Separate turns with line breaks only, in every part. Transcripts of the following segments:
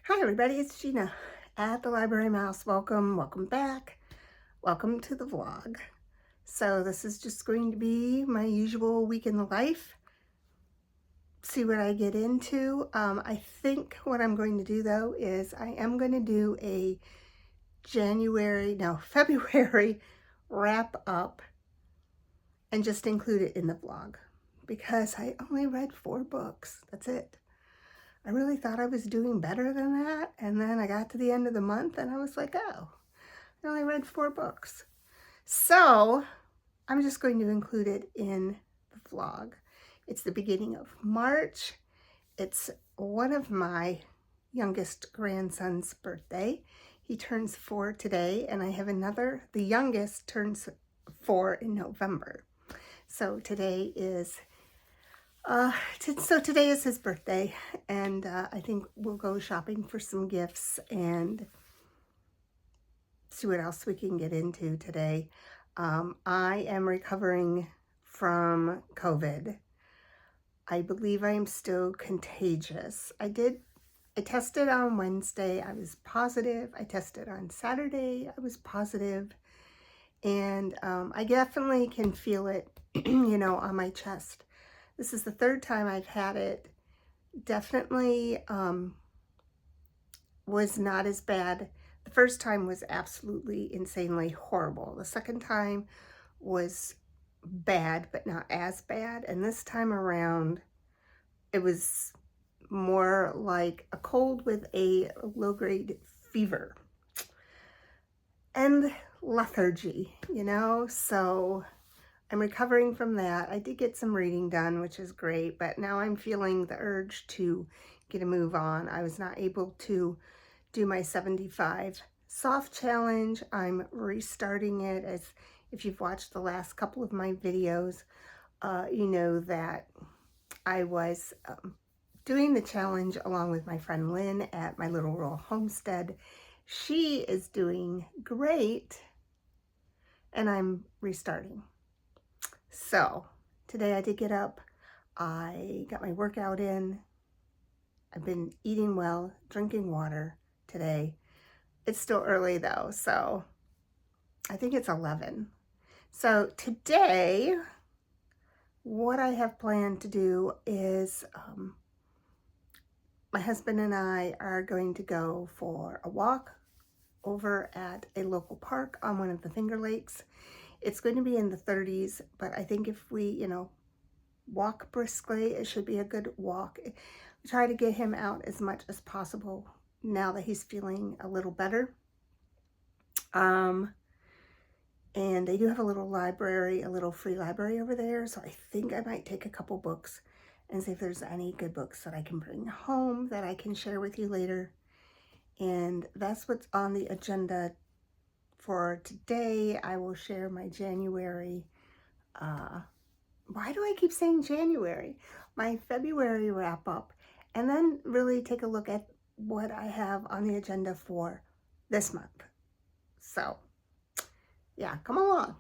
Hi everybody, it's Gina at the Library Mouse. Welcome back. Welcome to the vlog. So this is just going to be my usual week in the life. See what I get into. I think what I'm going to do though is I am going to do a February wrap up and just include it in the vlog because I only read 4 books. That's it. I really thought I was doing better than that, and then I got to the end of the month and I was like, oh, I only read 4 books. So I'm just going to include it in the vlog. It's the beginning of March. It's one of my youngest grandson's birthday. He turns 4 today, and I have another, the youngest turns 4 in November. So today is today is his birthday, and I think we'll go shopping for some gifts and see what else we can get into today. I am recovering from COVID. I believe I am still contagious. I tested on Wednesday. I was positive. I tested on Saturday. I was positive. And I definitely can feel it, on my chest. This is the 3rd time I've had it. Definitely was not as bad. The first time was absolutely insanely horrible. The second time was bad, but not as bad. And this time around, it was more like a cold with a low-grade fever and lethargy, so I'm recovering from that. I did get some reading done, which is great, but now I'm feeling the urge to get a move on. I was not able to do my 75 soft challenge. I'm restarting it. As if you've watched the last couple of my videos, you know that I was doing the challenge along with my friend Lynn at my little rural homestead. She is doing great, and I'm restarting. So today I did get up, I got my workout in, I've been eating well, drinking water today. It's still early though, so I think it's 11. So today, what I have planned to do is my husband and I are going to go for a walk over at a local park on one of the Finger Lakes. It's going to be in the 30s, but I think if we, walk briskly, it should be a good walk. We try to get him out as much as possible now that he's feeling a little better. And they do have a little library, a little free library over there, so I think I might take a couple books and see if there's any good books that I can bring home that I can share with you later. And that's what's on the agenda for today. I will share my January, why do I keep saying January? My February wrap up, and then really take a look at what I have on the agenda for this month. So, yeah, come along.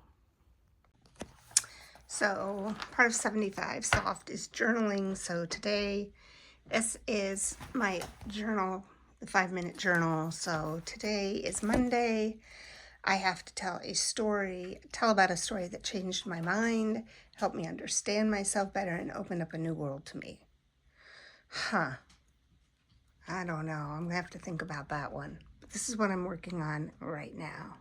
So, part of 75 soft is journaling. So today, this is my journal, the 5-minute journal. So today is Monday. I have to tell about a story that changed my mind, helped me understand myself better, and opened up a new world to me. I don't know. I'm going to have to think about that one. But this is what I'm working on right now.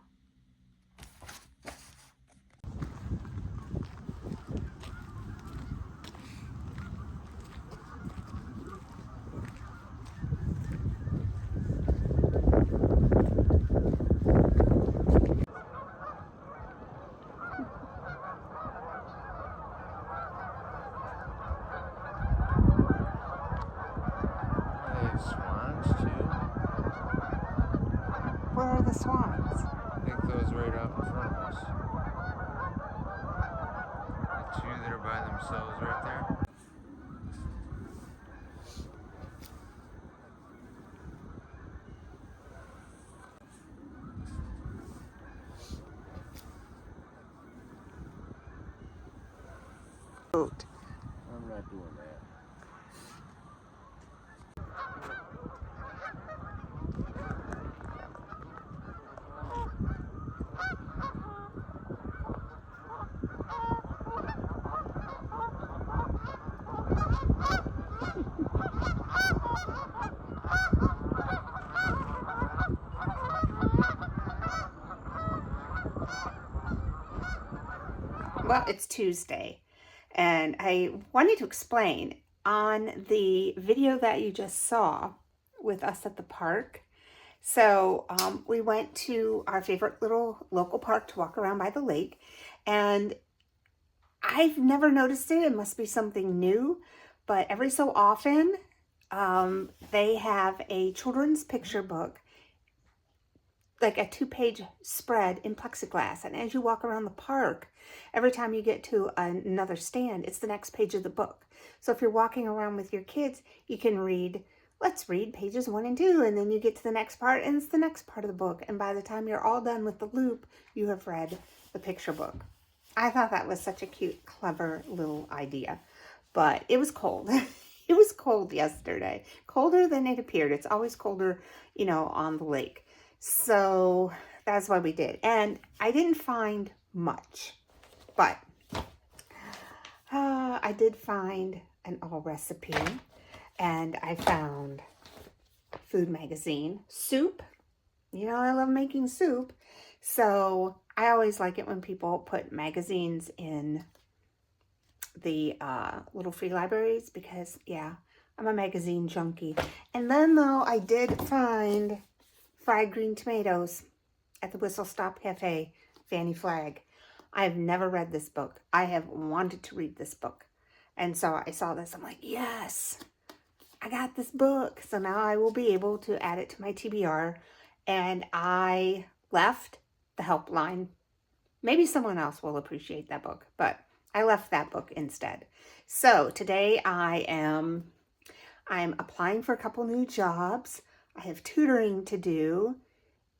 Where are the swans?
I think those right out in front of us. The 2 that are by themselves right there. I'm not doing that.
Well, it's Tuesday, and I wanted to explain on the video that you just saw with us at the park. So we went to our favorite little local park to walk around by the lake, and I've never noticed it. It must be something new, but every so often they have a children's picture book, like a 2-page spread in plexiglass. And as you walk around the park, every time you get to another stand, it's the next page of the book. So if you're walking around with your kids, you can read, let's read pages 1 and 2, and then you get to the next part, and it's the next part of the book. And by the time you're all done with the loop, you have read the picture book. I thought that was such a cute, clever little idea. But it was cold. It was cold yesterday. Colder than it appeared. It's always colder, you know, on the lake. So that's what we did. And I didn't find much, but I did find an all recipe, and I found food magazine, soup. You know, I love making soup. So I always like it when people put magazines in the little free libraries because, yeah, I'm a magazine junkie. And then, though, I did find fried green tomatoes at the Whistle Stop Cafe, Fanny Flagg. I have never read this book. I have wanted to read this book. And so I saw this. I'm like, yes, I got this book. So now I will be able to add it to my TBR. And I left the helpline. Maybe someone else will appreciate that book, but I left that book instead. So today I'm applying for a couple new jobs. I have tutoring to do.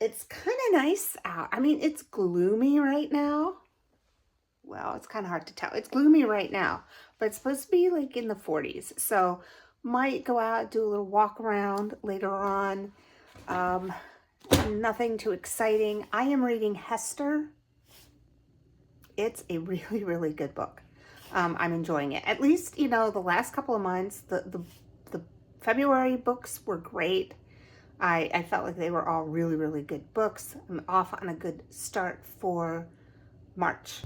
It's kind of nice out. I mean, it's gloomy right now. Well, it's kind of hard to tell. It's gloomy right now, but it's supposed to be like in the 40s. So might go out, do a little walk around later on. Nothing too exciting. I am reading Hester. It's a really, really good book. I'm enjoying it. At least, you know, the last couple of months, the February books were great. I felt like they were all really, really good books. I'm off on a good start for March.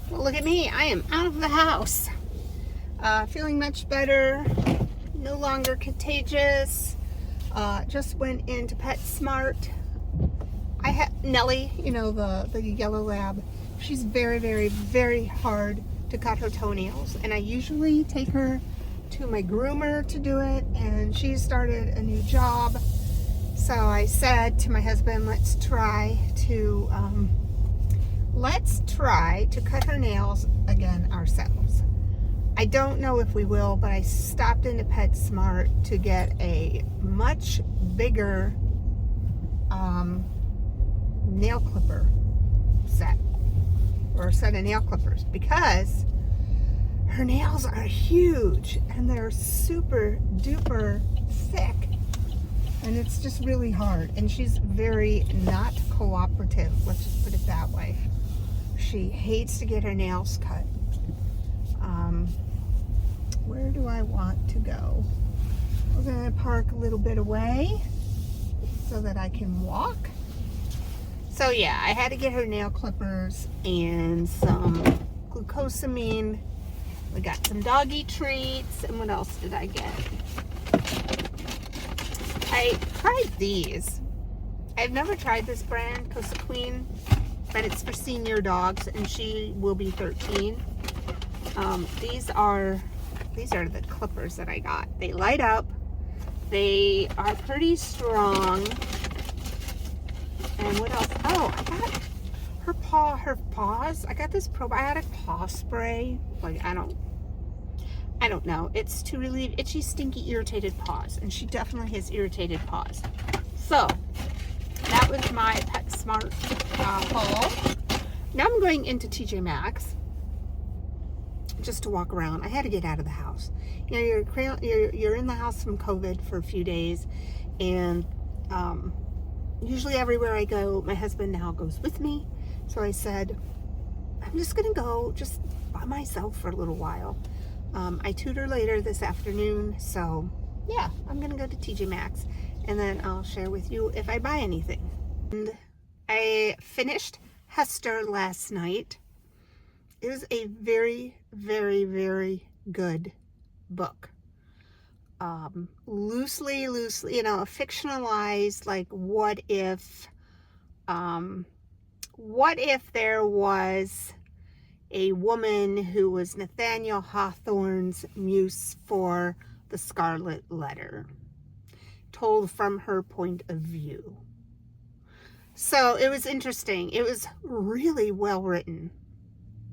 Well, look at me. I am out of the house. Feeling much better. No longer contagious. Just went into PetSmart. I have Nellie, you know, the yellow lab. She's very, very, very hard to cut her toenails. And I usually take her to my groomer to do it. And she started a new job. So I said to my husband, let's try to cut her nails again ourselves. I don't know if we will, but I stopped into PetSmart to get a much bigger nail clipper set, or a set of nail clippers, because her nails are huge and they're super duper thick, and it's just really hard. And she's very not cooperative, let's just put it that way. She hates to get her nails cut. Where do I want to go? We're going to park a little bit away so that I can walk. So yeah, I had to get her nail clippers and some glucosamine. We got some doggy treats. And what else did I get? I tried these. I've never tried this brand, Costa Queen, but it's for senior dogs, and she will be 13. These are the clippers that I got. They light up. They are pretty strong. And what else? Oh, I got her paws. I got this probiotic paw spray. Like, I I don't know. It's to relieve itchy, stinky, irritated paws. And she definitely has irritated paws. So, that was my PetSmart haul. Now I'm going into TJ Maxx just to walk around. I had to get out of the house. You know, you're in the house from COVID for a few days. And usually everywhere I go, my husband now goes with me. So I said, I'm just going to go just by myself for a little while. I tutor later this afternoon, so yeah, I'm gonna go to TJ Maxx and then I'll share with you if I buy anything. And I finished Hester last night. It was a very, very, very good book. Loosely, you know, fictionalized, like what if there was a woman who was Nathaniel Hawthorne's muse for the Scarlet Letter, told from her point of view. So it was interesting. It was really well written.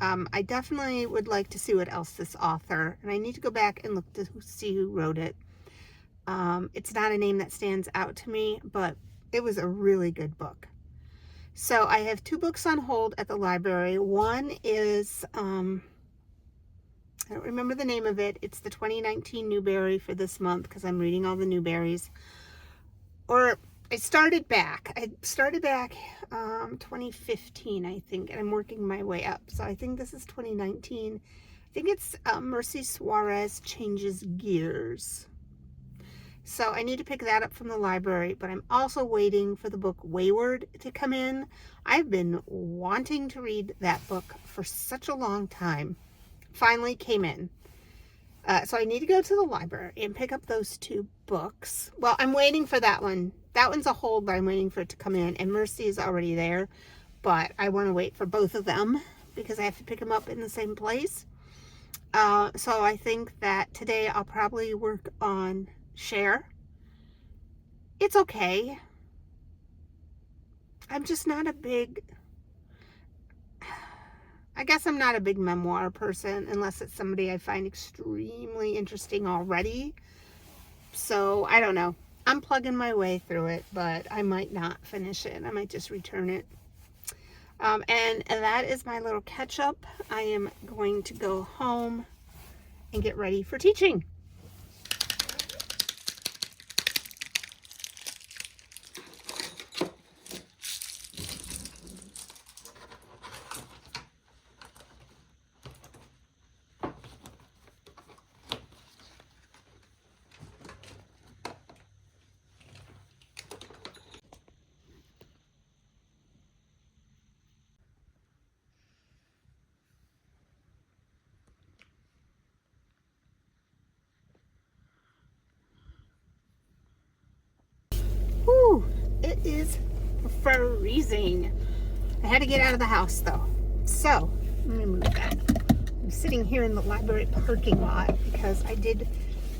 I definitely would like to see what else this author, and I need to go back and look to see who wrote it. It's not a name that stands out to me, but it was a really good book. So I have 2 books on hold at the library. One is, I don't remember the name of it. It's the 2019 Newbery for this month because I'm reading all the Newberries. Or I started back 2015, I think, and I'm working my way up. So I think this is 2019. I think it's Merci Suarez Changes Gears. So I need to pick that up from the library, but I'm also waiting for the book Weyward to come in. I've been wanting to read that book for such a long time. Finally came in. So I need to go to the library and pick up those 2 books. Well, I'm waiting for that one. That one's a hold, but I'm waiting for it to come in. And Merci is already there, but I want to wait for both of them because I have to pick them up in the same place. So I think that today I'll probably work on Cher. It's okay. I'm just not a big, I guess I'm not a big memoir person unless it's somebody I find extremely interesting already. So I don't know. I'm plugging my way through it, but I might not finish it. I might just return it. And that is my little catch up. I am going to go home and get ready for teaching. Whew, it is freezing. I had to get out of the house though. So, let me move that. I'm sitting here in the library parking lot because I did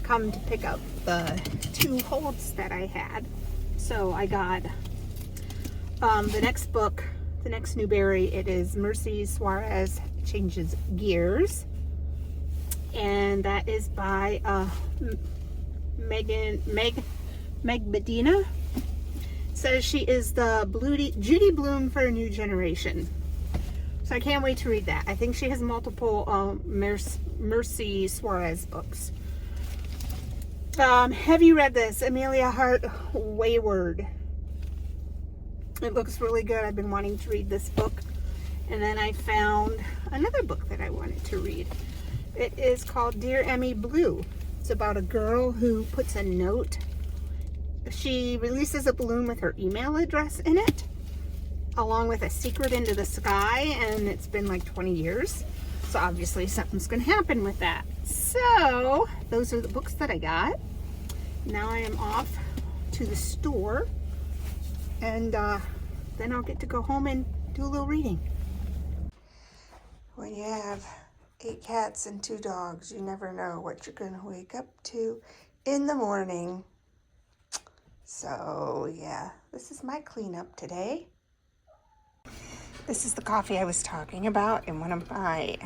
come to pick up the 2 holds that I had. So I got the next book, the next Newbery. It is Merci Suarez Changes Gears. And that is by Medina. Says she is the Judy Blume for a new generation. So I can't wait to read that. I think she has multiple Merci Suarez books. Have you read this? Emilia Hart, Weyward. It looks really good. I've been wanting to read this book. And then I found another book that I wanted to read. It is called Dear Emmy Blue. It's about a girl who puts a note. She releases a balloon with her email address in it, along with a secret into the sky, and it's been like 20 years. So obviously something's going to happen with that. So those are the books that I got. Now I am off to the store, and then I'll get to go home and do a little reading. When you have 8 cats and 2 dogs, you never know what you're going to wake up to in the morning. So yeah, this is my cleanup today. This is the coffee I was talking about in one of my,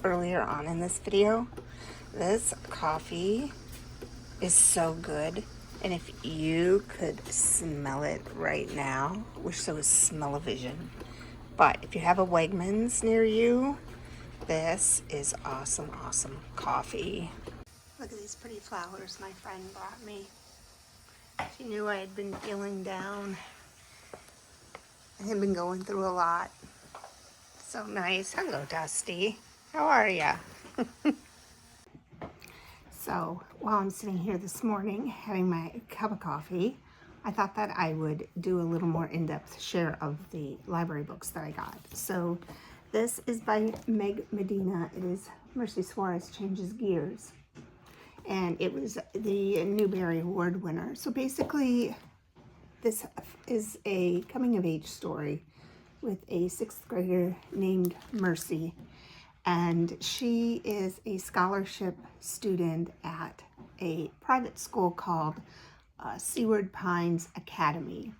earlier on in this video. This coffee is so good. And if you could smell it right now, wish there was smell-o-vision. But if you have a Wegmans near you, this is awesome, awesome coffee. Look at these pretty flowers my friend brought me. She knew I had been feeling down. I had been going through a lot. So nice. Hello, Dusty. How are ya? So while I'm sitting here this morning having my cup of coffee, I thought that I would do a little more in-depth share of the library books that I got. So this is by Medina. It is Merci Suarez Changes Gears. And it was the Newbery Award winner. So basically, this is a coming-of-age story with a 6th grader named Merci. And she is a scholarship student at a private school called Seaward Pines Academy.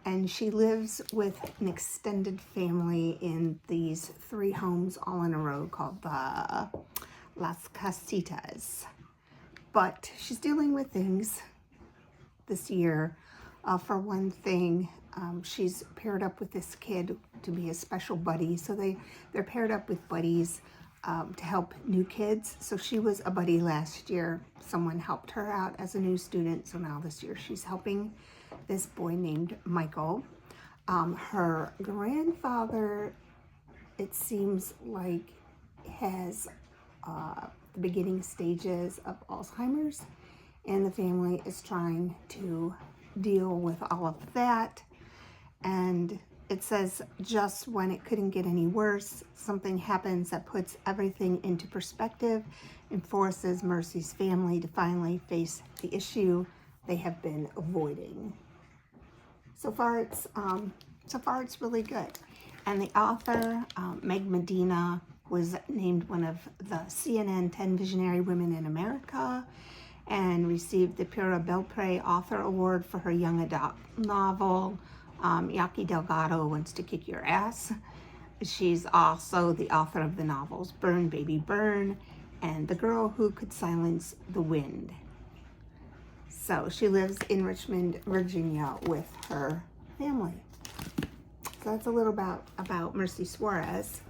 And she lives with an extended family in these 3 homes all in a row called the Las Casitas. But she's dealing with things this year. For one thing, she's paired up with this kid to be a special buddy. So they're paired up with buddies to help new kids. So she was a buddy last year. Someone helped her out as a new student. So now this year she's helping this boy named Michael. Her grandfather, it seems like, has the beginning stages of Alzheimer's, and the family is trying to deal with all of that. And it says just when it couldn't get any worse, something happens that puts everything into perspective and forces Mercy's family to finally face the issue they have been avoiding. So far it's really good. And the author, Meg Medina, was named one of the CNN 10 Visionary Women in America and received the Pura Belpré Author Award for her young adult novel, Yaki Delgado Wants to Kick Your Ass. She's also the author of the novels Burn, Baby, Burn, and The Girl Who Could Silence the Wind. So she lives in Richmond, Virginia with her family. So that's a little about Merci Suarez.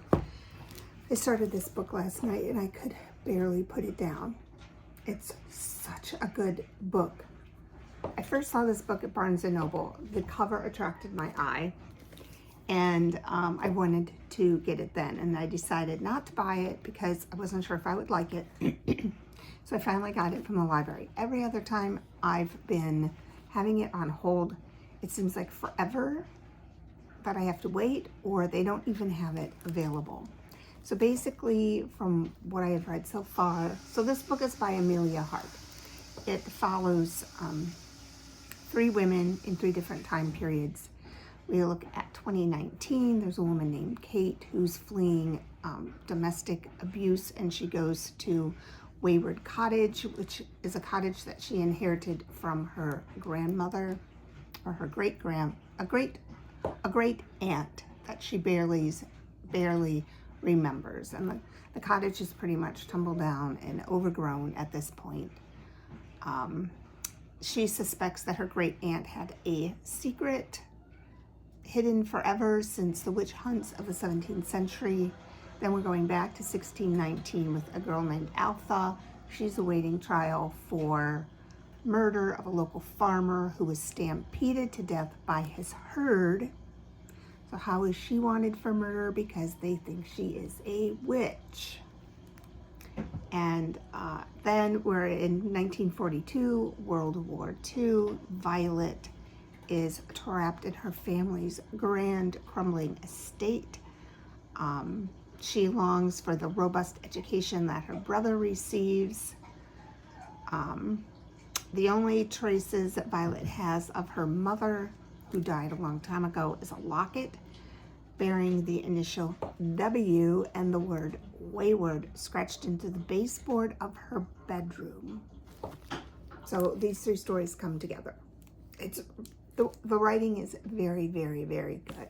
I started this book last night and I could barely put it down. It's such a good book. I first saw this book at Barnes & Noble. The cover attracted my eye and I wanted to get it then, and I decided not to buy it because I wasn't sure if I would like it. So I finally got it from the library. Every other time I've been having it on hold, it seems like forever that I have to wait, or they don't even have it available. So basically, from what I have read so far, so this book is by Emilia Hart. It follows 3 women in 3 different time periods. We look at 2019. There's a woman named Kate who's fleeing domestic abuse, and she goes to Weyward Cottage, which is a cottage that she inherited from her grandmother, or her great aunt that she barely remembers. And the cottage is pretty much tumbled down and overgrown at this point. She suspects that her great aunt had a secret hidden forever since the witch hunts of the 17th century. Then we're going back to 1619 with a girl named Alpha. She's awaiting trial for murder of a local farmer who was stampeded to death by his herd. So how is she wanted for murder? Because they think she is a witch. And then we're in 1942, World War II. Violet is trapped in her family's grand crumbling estate. She longs for the robust education that her brother receives. The only traces that Violet has of her mother, who died a long time ago, is a locket bearing the initial W and the word Weyward scratched into the baseboard of her bedroom. So these 3 stories come together. The writing is very, very, very good.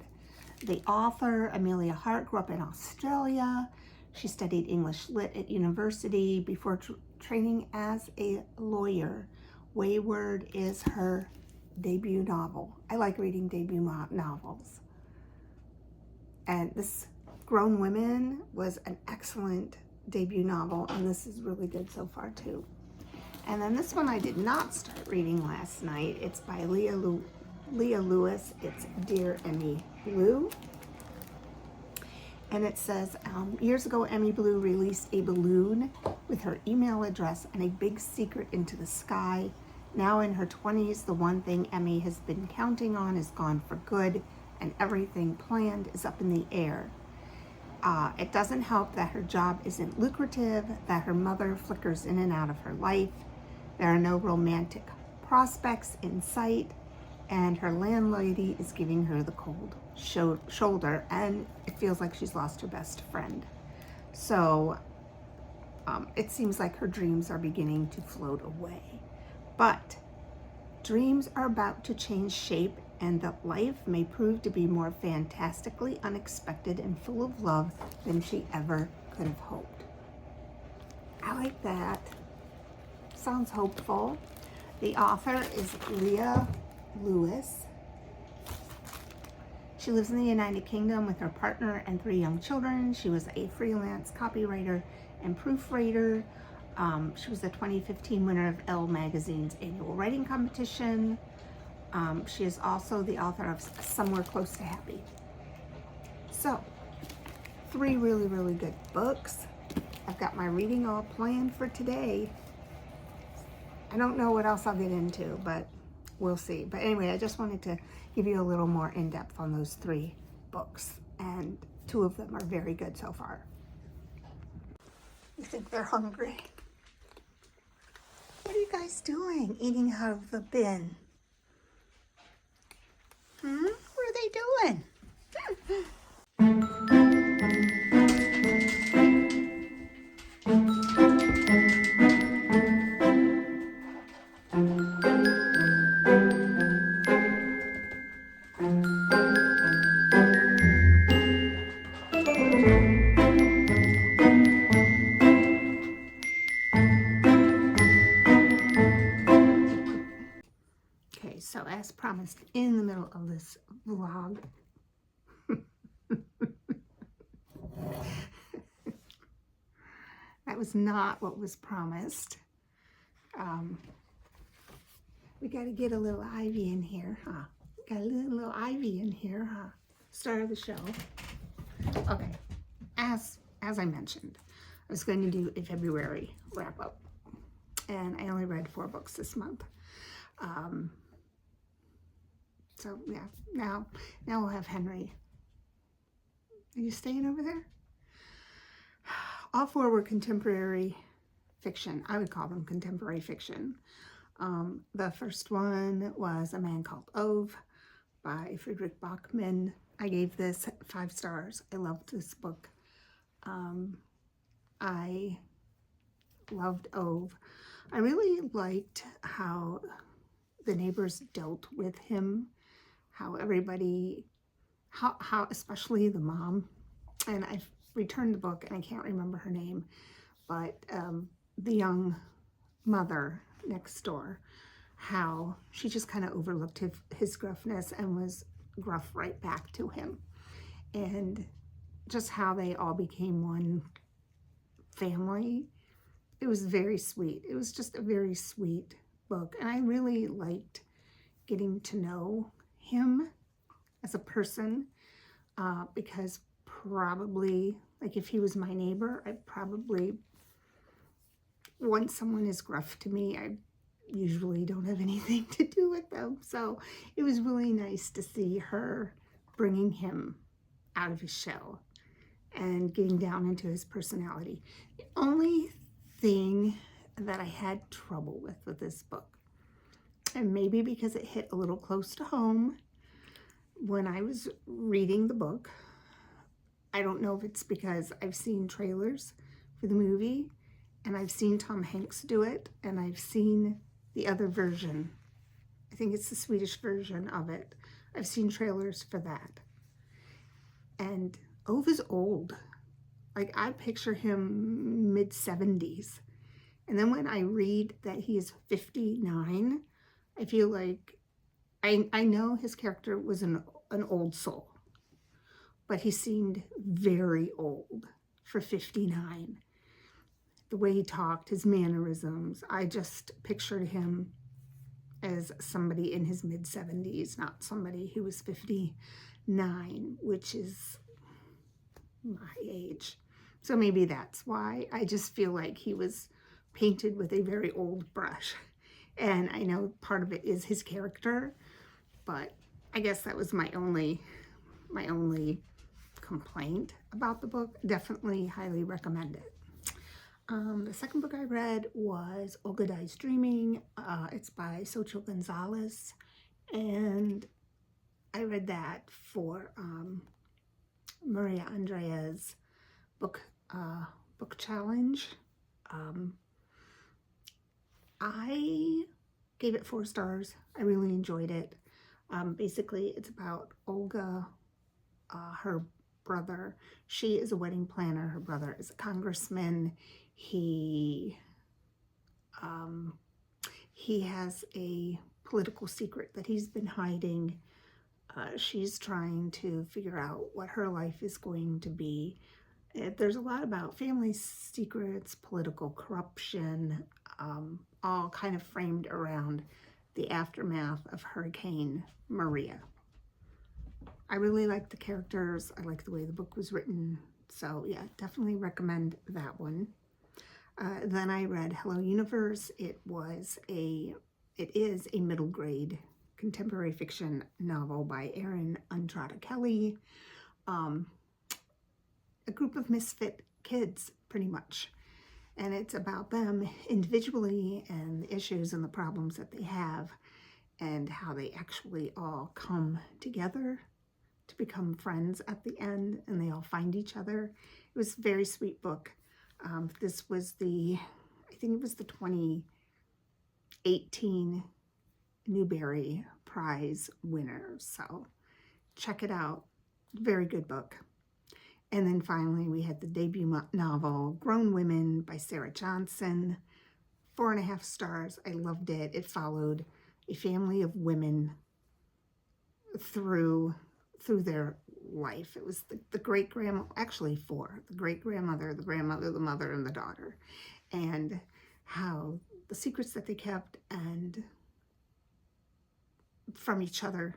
The author, Emilia Hart, grew up in Australia. She studied English Lit at university before training as a lawyer. Weyward is her debut novel. I like reading debut novels. And this Grown Women was an excellent debut novel, and this is really good so far too. And then this one I did not start reading last night. It's by Leah Lewis. It's Dear Emmy Blue. And it says, years ago, Emmy Blue released a balloon with her email address and a big secret into the sky. Now in her 20s, the one thing Emmy has been counting on is gone for good, and everything planned is up in the air. It doesn't help that her job isn't lucrative, that her mother flickers in and out of her life. There are no romantic prospects in sight, and her landlady is giving her the cold shoulder, and it feels like she's lost her best friend. So it seems like her dreams are beginning to float away. But dreams are about to change shape, and that life may prove to be more fantastically unexpected and full of love than she ever could have hoped. I like that. Sounds hopeful. The author is Leah Lewis. She lives in the United Kingdom with her partner and 3 young children. She was a freelance copywriter and proofreader. She was the 2015 winner of Elle Magazine's annual writing competition. She is also the author of Somewhere Close to Happy. So, 3 really, really good books. I've got my reading all planned for today. I don't know what else I'll get into, but we'll see. But anyway, I just wanted to give you a little more in-depth on those 3 books, and 2 of them are very good so far. You think they're hungry? What are you guys doing? Eating out of the bin? What are they doing? Okay, so as promised in the middle of this vlog, that was not what was promised. We got to get a little Ivy in here, huh? Got a little Ivy in here, huh? Start of the show. Okay, as I mentioned, I was going to do a February wrap up, and I only read 4 books this month. So yeah, now we'll have Henry. Are you staying over there? All 4 were contemporary fiction. I would call them contemporary fiction. The first one was A Man Called Ove by Ove-Fredrik Backman. I gave this 5 stars. I loved this book. I loved Ove. I really liked how the neighbors dealt with him, how everybody, how especially the mom, and I've returned the book and I can't remember her name, but the young mother next door, how she just kind of overlooked his gruffness and was gruff right back to him, and just how they all became one family. It was very sweet. It was just a very sweet book, and I really liked getting to know him as a person, because probably, like, if he was my neighbor, I probably, once someone is gruff to me, I usually don't have anything to do with them. So it was really nice to see her bringing him out of his shell and getting down into his personality. The only thing that I had trouble with this book, and maybe because it hit a little close to home when I was reading the book, I don't know if it's because I've seen trailers for the movie and I've seen Tom Hanks do it, and I've seen the other version. I think it's the Swedish version of it. I've seen trailers for that. And Ove is old. Like, I picture him mid-70s. And then when I read that he is 59, I feel like I know his character was an old soul, but he seemed very old for 59. The way he talked, his mannerisms, I just pictured him as somebody in his mid-70s, not somebody who was 59, which is my age. So maybe that's why. I just feel like he was painted with a very old brush. And I know part of it is his character, but I guess that was my only complaint about the book. Definitely highly recommend it. The second book I read was Olga Dies Dreaming. It's by Xochitl Gonzalez, and I read that for Maria Andrea's book challenge. I gave it 4 stars. I really enjoyed it. Basically, it's about Olga, her brother. She is a wedding planner. Her brother is a congressman. He has a political secret that he's been hiding. She's trying to figure out what her life is going to be. There's a lot about family secrets, political corruption, all kind of framed around the aftermath of Hurricane Maria. I really like the characters. I like the way the book was written. So yeah, definitely recommend that one. Then I read Hello Universe. It is a middle grade contemporary fiction novel by Erin Entrada Kelly. A group of misfit kids, pretty much. And it's about them individually and the issues and the problems that they have and how they actually all come together to become friends at the end, and they all find each other. It was a very sweet book. This was I think it was the 2018 Newbery Prize winner. So check it out. Very good book. And then finally we had the debut novel, Grown Women by Sarah Johnson. 4.5 stars. I loved it. It followed a family of women through their life. It was the great-grandma, actually 4, the great-grandmother, the grandmother, the mother, and the daughter, and how the secrets that they kept and from each other,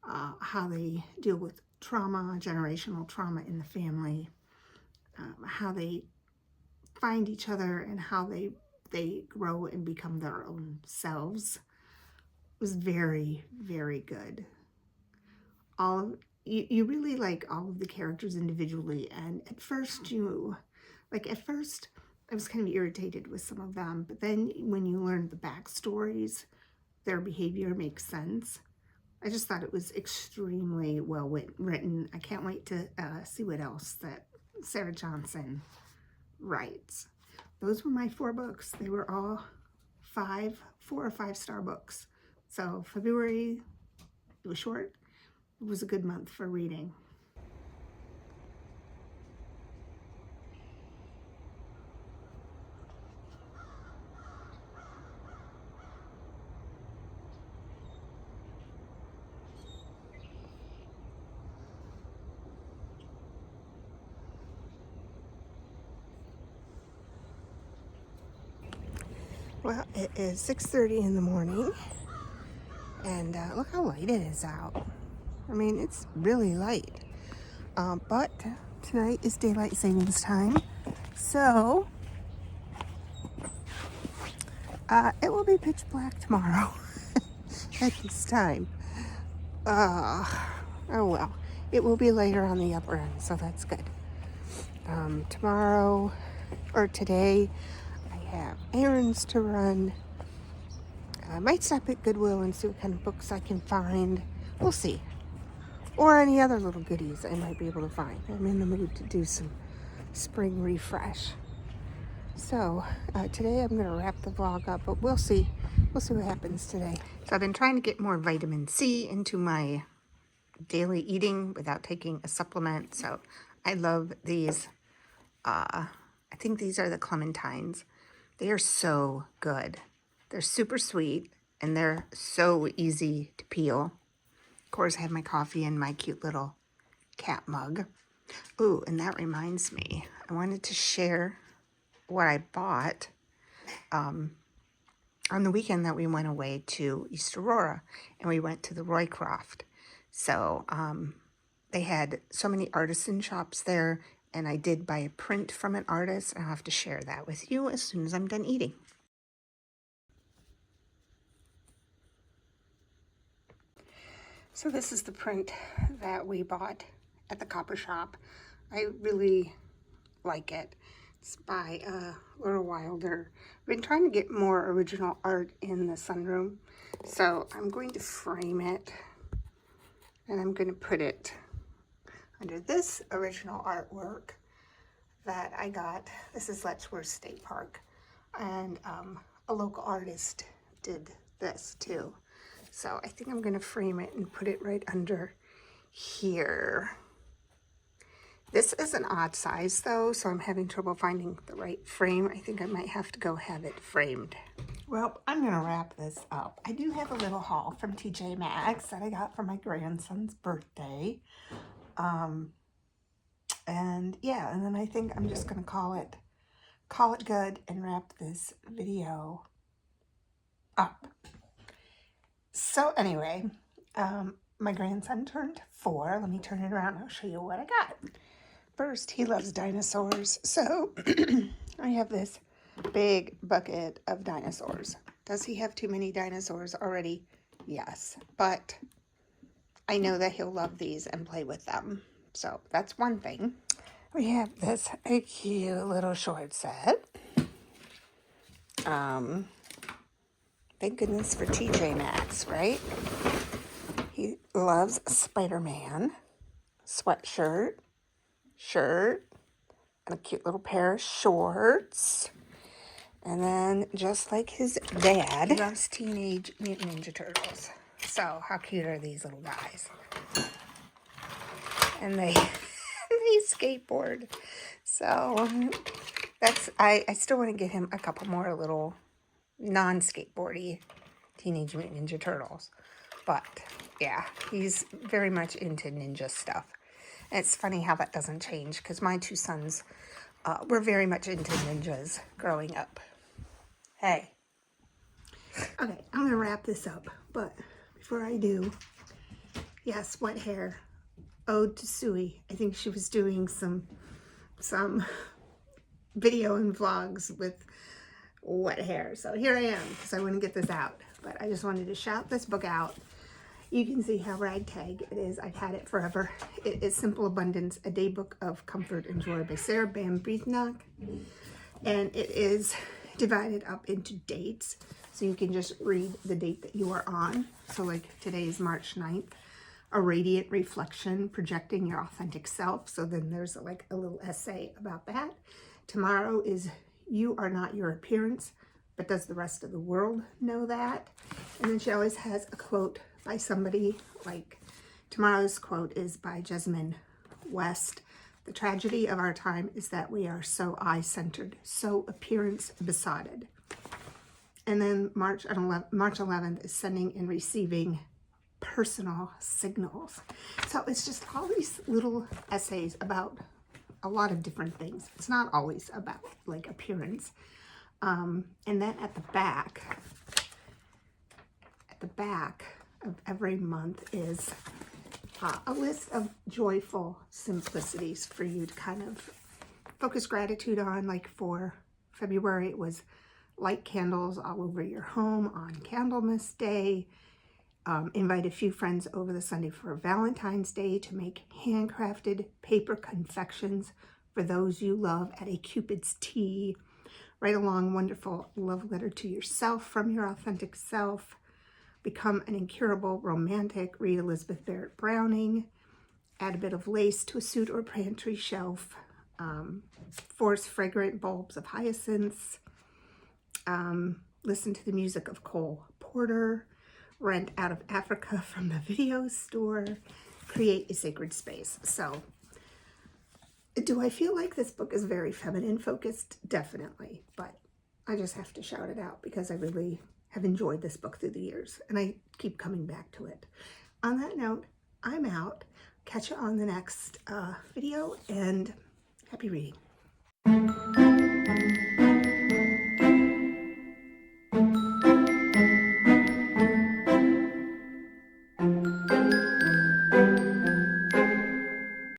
how they deal with trauma, generational trauma in the family, how they find each other, and how they grow and become their own selves. It was very, very good. You really like all of the characters individually, and at first I was kind of irritated with some of them, but then when you learn the backstories, their behavior makes sense. I just thought it was extremely well written. I can't wait to see what else that Sarah Johnson writes. Those were my 4 books. They were all 4 or 5 star books. So February, it was short. It was a good month for reading. Well, it is 6:30 in the morning, and look how light it is out. I mean, it's really light. But tonight is daylight savings time, so it will be pitch black tomorrow at this time. Oh well, it will be later on the upper end, so that's good. Tomorrow or today, I have errands to run. I might stop at Goodwill and see what kind of books I can find. We'll see. Or any other little goodies I might be able to find. I'm in the mood to do some spring refresh. So today I'm going to wrap the vlog up, but we'll see. We'll see what happens today. So I've been trying to get more vitamin C into my daily eating without taking a supplement. So I love these. I think these are the clementines. They are so good. They're super sweet and they're so easy to peel. Of course, I have my coffee in my cute little cat mug. Ooh, and that reminds me, I wanted to share what I bought on the weekend that we went away to East Aurora, and we went to the Roycroft. So they had so many artisan shops there, and I did buy a print from an artist. I'll have to share that with you as soon as I'm done eating. So this is the print that we bought at the copper shop. I really like it. It's by Laura Wilder. I've been trying to get more original art in the sunroom, so I'm going to frame it and I'm going to put it under this original artwork that I got. This is Letchworth State Park, and a local artist did this too. So I think I'm going to frame it and put it right under here. This is an odd size though, so I'm having trouble finding the right frame. I think I might have to go have it framed. Well, I'm going to wrap this up. I do have a little haul from TJ Maxx that I got for my grandson's birthday. And yeah, and then I think I'm just going to call it good and wrap this video up. So anyway, my grandson turned 4. Let me turn it around. I'll show you what I got. First, he loves dinosaurs. So I have this big bucket of dinosaurs. Does he have too many dinosaurs already? Yes. But I know that he'll love these and play with them. So that's one thing. We have this cute little short set. Thank goodness for TJ Maxx, right? He loves Spider-Man, sweatshirt, shirt, and a cute little pair of shorts. And then, just like his dad, he loves Teenage Mutant Ninja Turtles. So, how cute are these little guys? And they skateboard. So, that's, I still want to get him a couple more little non-skateboardy Teenage Mutant Ninja Turtles. But, yeah, he's very much into ninja stuff. And it's funny how that doesn't change, because my 2 sons were very much into ninjas growing up. Hey. Okay, I'm going to wrap this up. But before I do, yes, wet hair. Ode to Suey. I think she was doing some video and vlogs with wet hair. So here I am, because I want to get this out. But I just wanted to shout this book out. You can see how ragtag it is. I've had it forever. It is Simple Abundance, a Daybook of Comfort and Joy by Sarah Bam-Breithnock. And it is divided up into dates. So you can just read the date that you are on. So like today is March 9th. A radiant reflection, projecting your authentic self. So then there's like a little essay about that. Tomorrow is you are not your appearance, but does the rest of the world know that? And then she always has a quote by somebody. Like tomorrow's quote is by Jessamine West. The tragedy of our time is that we are so eye-centered, so appearance besotted. And then March 11th is sending and receiving personal signals. So it's just all these little essays about a lot of different things. It's not always about like appearance. And then at the back of every month is a list of joyful simplicities for you to kind of focus gratitude on. Like for February, it was light candles all over your home on Candlemas Day. Invite a few friends over the Sunday for Valentine's Day to make handcrafted paper confections for those you love at a Cupid's tea. Write a long, wonderful love letter to yourself from your authentic self. Become an incurable romantic. Read Elizabeth Barrett Browning. Add a bit of lace to a suit or pantry shelf. Force fragrant bulbs of hyacinths. Listen to the music of Cole Porter. Rent out of Africa from the video store. Create a sacred space. So, do I feel like this book is very feminine focused? Definitely. But I just have to shout it out because I really have enjoyed this book through the years, and I keep coming back to it. On that note, I'm out. Catch you on the next video, and happy reading.